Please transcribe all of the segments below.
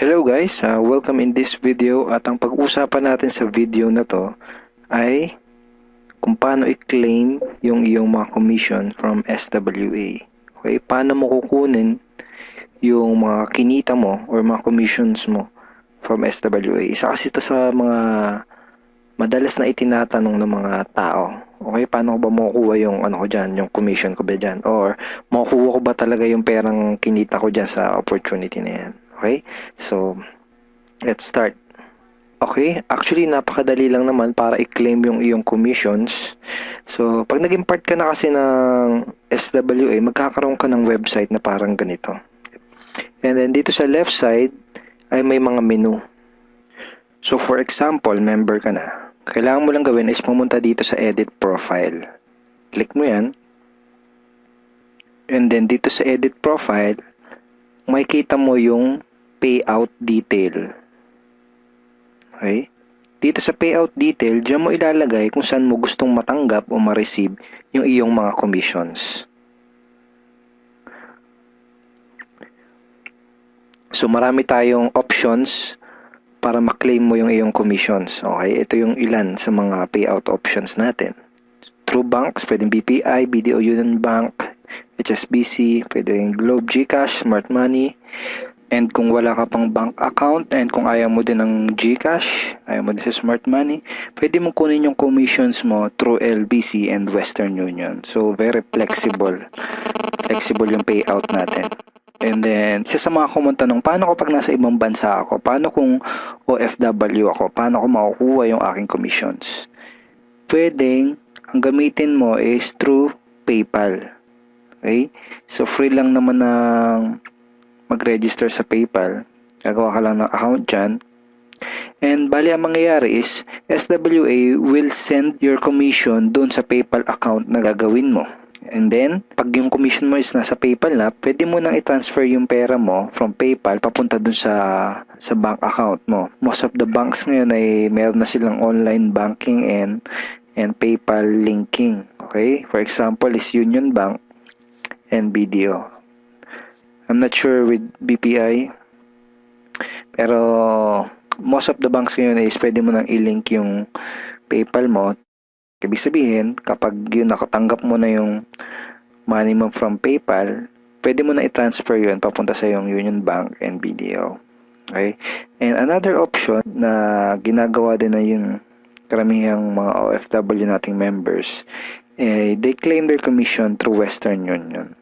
Hello guys, welcome in this video at ang pag-usapan natin sa video na to ay kung paano i-claim yung iyong mga commission from SWA. Okay, paano mo kukunin yung mga kinita mo or mga commissions mo from SWA. Isa kasi ito sa mga madalas na itinatanong ng mga tao. Okay, paano ko ba makukuha yung ano ko dyan, yung commission ko ba dyan? Or makukuha ko ba talaga yung perang kinita ko dyan sa opportunity na yan? Okay, so let's start. Okay, actually napakadali lang naman para i-claim yung iyong commissions. So, pag naging part ka na kasi ng SWA, magkakaroon ka ng website na parang ganito. And then dito sa left side ay may mga menu. So, for example, member ka na. Kailangan mo lang gawin is pumunta dito sa edit profile. Click mo yan. And then dito sa edit profile, makikita mo yung payout detail. Okay? Dito sa payout detail, diyan mo ilalagay kung saan mo gustong matanggap o ma-receive yung iyong mga commissions. So, marami tayong options para ma-claim mo yung iyong commissions. Okay? Ito yung ilan sa mga payout options natin. Through banks, pwedeng BPI, BDO Union Bank, HSBC, pwedeng Globe, GCash, Smart Money. And kung wala ka pang bank account and kung ayaw mo din ng GCash, ayaw mo din sa Smart Money, pwede mo kunin yung commissions mo through LBC and Western Union. So, very flexible. Flexible yung payout natin. And then, isa sa mga kumuntanong, paano ko pag nasa ibang bansa ako? Paano kung OFW ako? Paano ko makukuha yung aking commissions? Pwedeng, ang gamitin mo is through PayPal. Okay? So, free lang naman ng mag-register sa PayPal. Gagawa ka lang ng account dyan. And bali ang mangyayari is SWA will send your commission doon sa PayPal account na gagawin mo. And then, pag yung commission mo is nasa PayPal na, pwede mo nang i-transfer yung pera mo from PayPal papunta doon sa bank account mo. Most of the banks ngayon ay meron na silang online banking and PayPal linking. Okay? For example, is Union Bank and BDO. I'm not sure with BPI. Pero most of the banks ngayon is pwede mo nang i-link yung PayPal mo. Ibig sabihin, kapag yun nakatanggap mo na yung money mo from PayPal, pwede mo na i-transfer yun papunta sa yung Union Bank and BDO. Okay? And another option na ginagawa din na yung karamihang mga OFW nating members, they claim their commission through Western Union.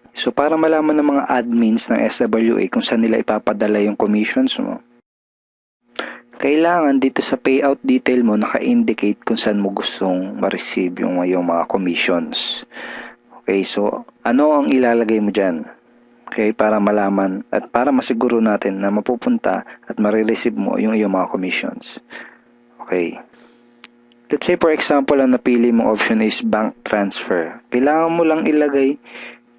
So, para malaman ng mga admins ng SWA kung saan nila ipapadala yung commissions mo, kailangan dito sa payout detail mo naka-indicate kung saan mo gustong ma-receive yung mga commissions. Okay, so ano ang ilalagay mo dyan? Okay, para malaman at para masiguro natin na mapupunta at ma-receive mo yung iyong mga commissions. Okay. Let's say for example, ang napili mong option is bank transfer. Kailangan mo lang ilagay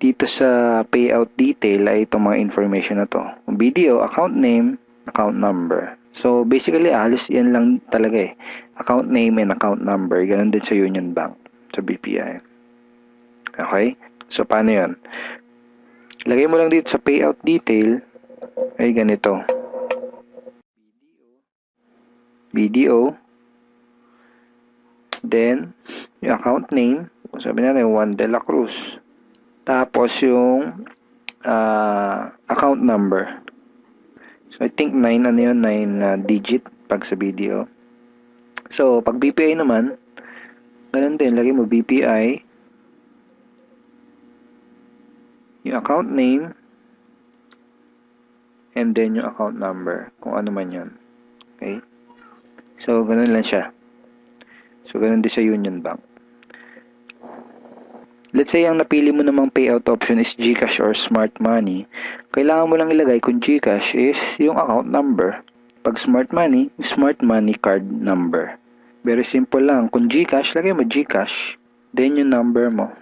dito sa payout detail ay itong mga information na to. BDO, account name, account number. So, basically, halos yan lang talaga eh. Account name and account number. Ganun din sa Union Bank, sa BPI. Okay? So, paano yan? Lagay mo lang dito sa payout detail ay ganito. BDO. Then, yung account name. Sabi natin, Juan de la Cruz. Tapos yung account number. So, I think 9 digit pag sa BDO. So, pag BPI naman, ganun din, lagay mo BPI, yung account name, and then yung account number, kung ano man yun. Okay? So, ganun lang siya. So, ganun din sa Union Bank. Let's say ang napili mo namang payout option is GCash or Smart Money. Kailangan mo lang ilagay kung GCash is yung account number. Pag Smart Money, Smart Money card number. Very simple lang. Kung GCash, lagay mo GCash. Then yung number mo.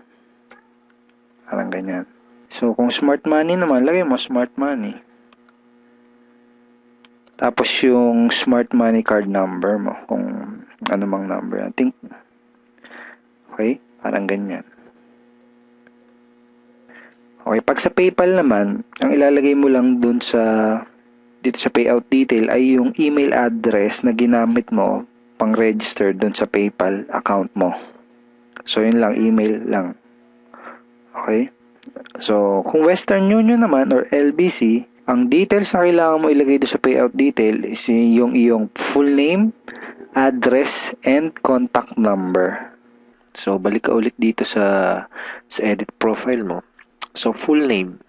Parang ganyan. So kung Smart Money naman, lagay mo Smart Money. Tapos yung Smart Money card number mo. Kung ano mang number. I think. Okay? Parang ganyan. Okay, pag sa PayPal naman, ang ilalagay mo lang dun sa dito sa payout detail ay yung email address na ginamit mo pang-register dun sa PayPal account mo. So, yun lang, email lang. Okay? So, kung Western Union naman or LBC, ang details na kailangan mo ilagay doon sa payout detail is yung iyong full name, address, and contact number. So, balik ka ulit dito sa edit profile mo. So, full name.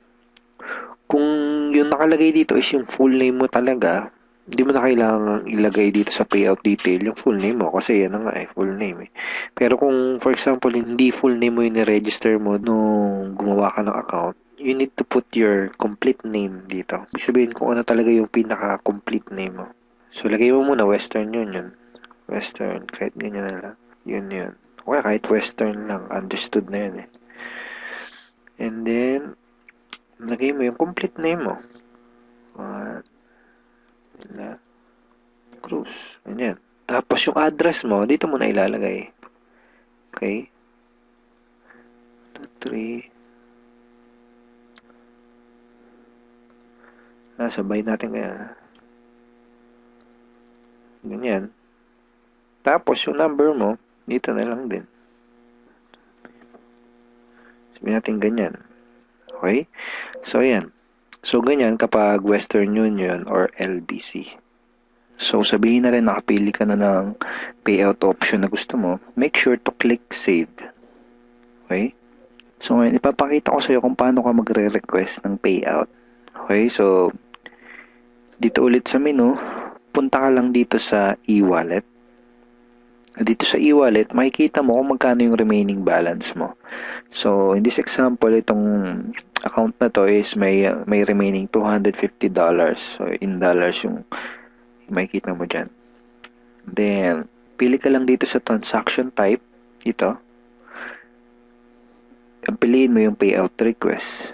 Kung yung nakalagay dito is yung full name mo talaga, hindi mo na kailangan ilagay dito sa payout detail yung full name mo kasi yan na nga full name eh. Pero kung for example hindi full name mo yung ni-register mo nung gumawa ka ng account, you need to put your complete name dito. Ibig sabihin kung ano talaga yung pinaka-complete name mo. So lagay mo muna Western Union. Western, kahit ganyan na lang. Yun. Okay, kahit Western lang, understood na yun eh. And then, lagay mo yung complete name mo. Cruz. Ganyan. Tapos yung address mo, dito mo na ilalagay. Okay? 3. Sabay natin kaya. Ganyan. Tapos yung number mo, dito na lang din. Sabihin natin ganyan. Okay? So, yan. So, ganyan kapag Western Union or LBC. So, sabihin na rin nakapili ka na ng payout option na gusto mo, make sure to click save. Okay? So, ngayon, ipapakita ko sa iyo kung paano ka magre-request ng payout. Okay? So, dito ulit sa menu, punta ka lang dito sa e-wallet. Dito sa e-wallet, makikita mo kung magkano yung remaining balance mo. So, in this example, itong account na to is may remaining $250. So, in dollars yung makikita mo dyan. Then, pili ka lang dito sa transaction type. Ito. Piliin mo yung payout request.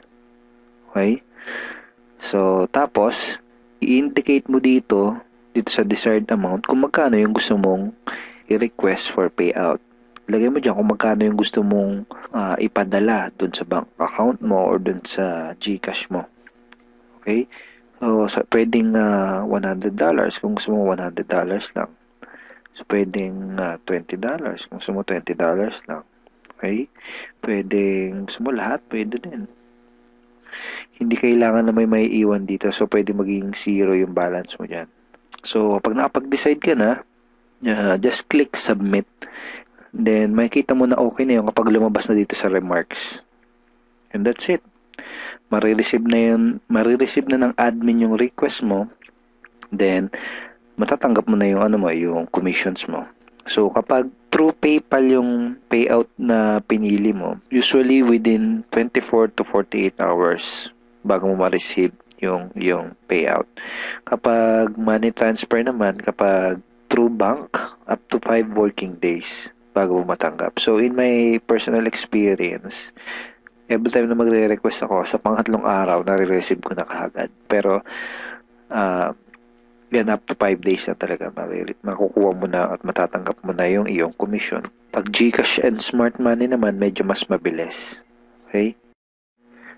Okay? So, tapos, i-indicate mo dito sa desired amount, kung magkano yung gusto mong i-request for payout. Lagay mo dyan kung magkano yung gusto mong ipadala dun sa bank account mo or dun sa GCash mo. Okay? So, pwedeng $100 kung gusto mo $100 lang. So, pwedeng $20 kung gusto mo $20 lang. Okay? Pwedeng gusto mo lahat, pwede din. Hindi kailangan na may iwan dito. So, pwede maging 0 yung balance mo dyan. So, pag nakapag-decide ka na, just click submit. Then, makikita mo na okay na yun kapag lumabas na dito sa remarks. And that's it. Marireceive na ng admin yung request mo. Then, matatanggap mo na yung yung commissions mo. So, kapag through PayPal yung payout na pinili mo, usually within 24 to 48 hours bago mo ma-receive yung payout. Kapag money transfer naman, kapag through bank, up to 5 working days bago mo matanggap. So, in my personal experience, every time na magre-request ako, sa pangatlong araw, nare-receive ko na kaagad. Pero, yan, up to 5 days na talaga makukuha mo na at matatanggap mo na yung iyong commission. Pag GCash and Smart Money naman, medyo mas mabilis. Okay?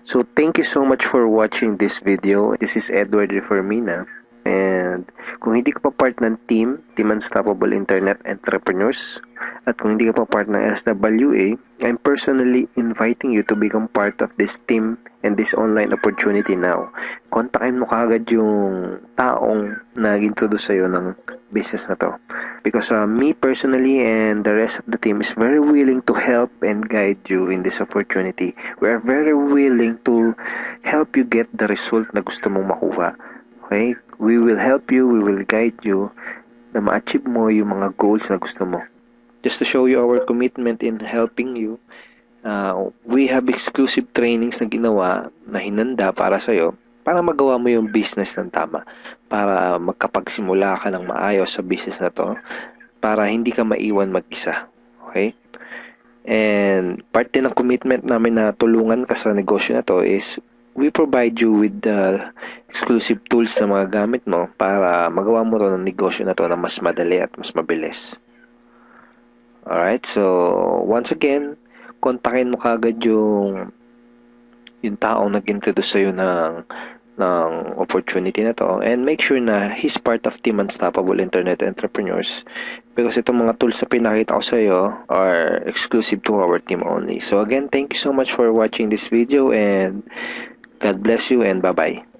So, thank you so much for watching this video. This is Edward Reformina. And kung hindi ka pa part ng Team Unstoppable Internet Entrepreneurs, at kung hindi ka pa part ng SWA, I'm personally inviting you to become part of this team and this online opportunity now. Kontakin mo kaagad yung taong nag-introduce sa'yo ng business na to. Because me personally and the rest of the team is very willing to help and guide you in this opportunity. We are very willing to help you get the result na gusto mong makuha. Okay? We will help you, we will guide you na ma-achieve mo yung mga goals na gusto mo. Just to show you our commitment in helping you, we have exclusive trainings na ginawa na hinanda para sa'yo para magawa mo yung business ng tama, para magkapagsimula ka ng maayos sa business na to, para hindi ka maiwan mag-isa. Okay? And part din ng commitment namin na tulungan ka sa negosyo na to is we provide you with the exclusive tools na mga gamit mo para magawa mo ito ng negosyo na to na mas madali at mas mabilis. Alright, so once again, kontakin mo kagad yung taong nag-introduce sa'yo ng ng opportunity na to, and make sure na he's part of Team Unstoppable Internet Entrepreneurs, because itong mga tools na pinakita ko sa iyo are exclusive to our team only. So again, thank you so much for watching this video, and God bless you, and bye-bye.